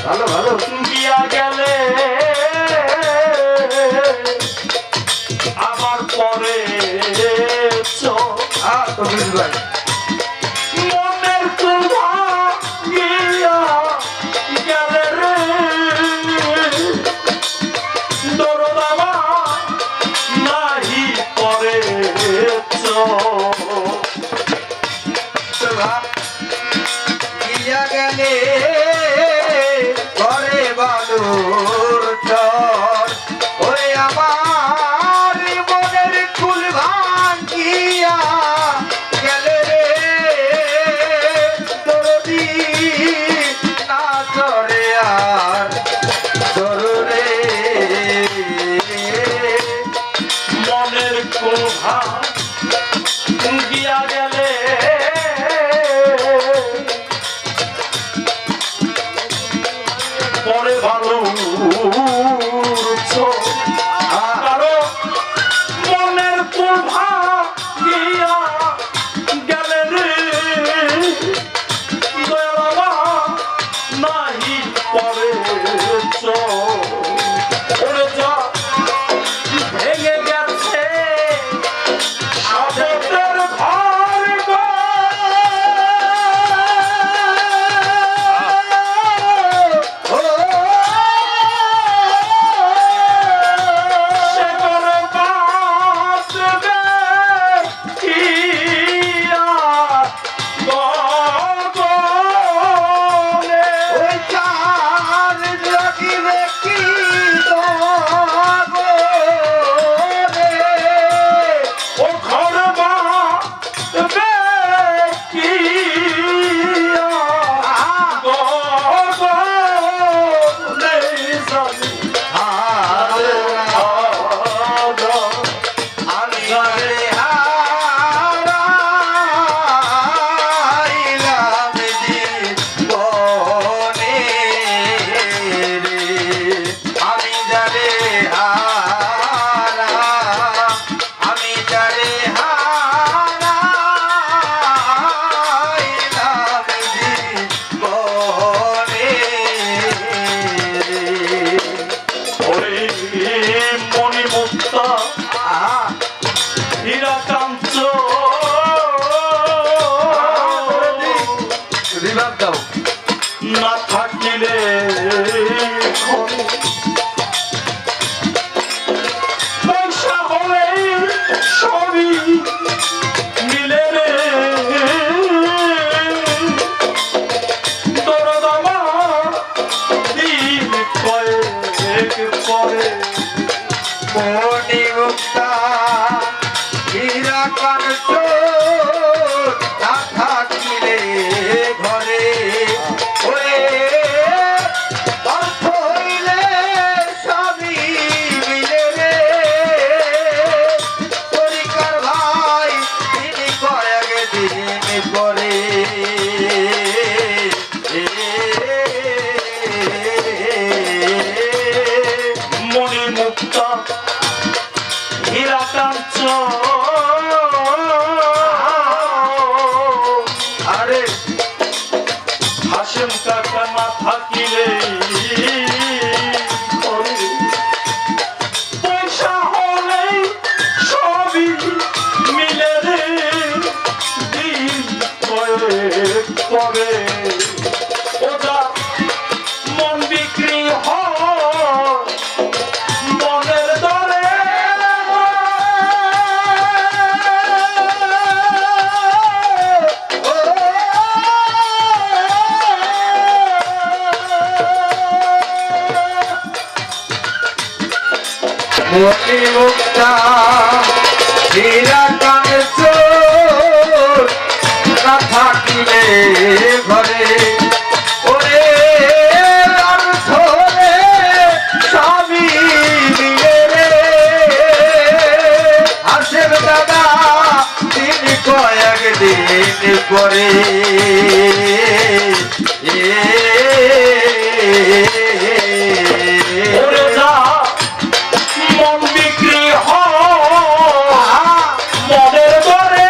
ভালো ভালো দিয়া গেলে আমার পরে ভাই মনের তুভা গিয়া গেলে রে দরদামা নাহি পরে গিয়া গেলে ঘরে বালুর চর ওই আমার মনের কুল ভাঙিয়া গেলে রে দরদি না চরে আর দরে মনের কোভা গিয়া গেলে পরে ভালো কারো মনের কোভা গিয়া গেলে রে দয়াবা নাহি পরে ওরে যা ভেঙে গেছে সাধকের ঘর গো সে করে বাঁচবে কি আর গগনে? ওই চার জাগিবে কি গগনে? ও ঘর বাঁচবে কি আর গগনে? জানি আমি রে হারাইলাম জীবনে রে আমি যারে আমি যারে হারাইলাম জীবনে রে ওরে মণিমুক্তা হীরা কাঞ্চ রিভাব দাও না থাকিলে ঘরে পয়সা হলে সবই মিলে রে দরদামা দিন কয়েক পরে মনি মুক্তা হীরা কাঞ্চ না থাকিলে ঘরে ওরে অর্থ হইলে সবই মিলে রে তরিকার ভাই তিনি কয়েক দিন পরে মণিমুক্তা হীরা কাঞ্চ আরে হাসেম কাকা না থাকিলে ঘরে পয়সা হলে সবই মিলে রে দিন কয়েক পরে ওটা মন বিক্রি হয় মনের দরে মনি মুক্তা হীরা কাঞ্চ না থাকিলে ঘরে ওরে অর্থ রে সবই মিলে রে হাসের দাদা তিনি কয়েক দিন পরে ওরে যা মন বিক্রি হয় মনের দরে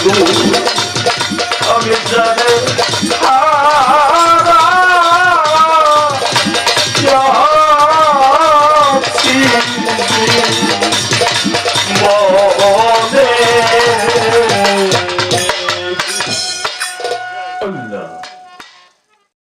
জীবনে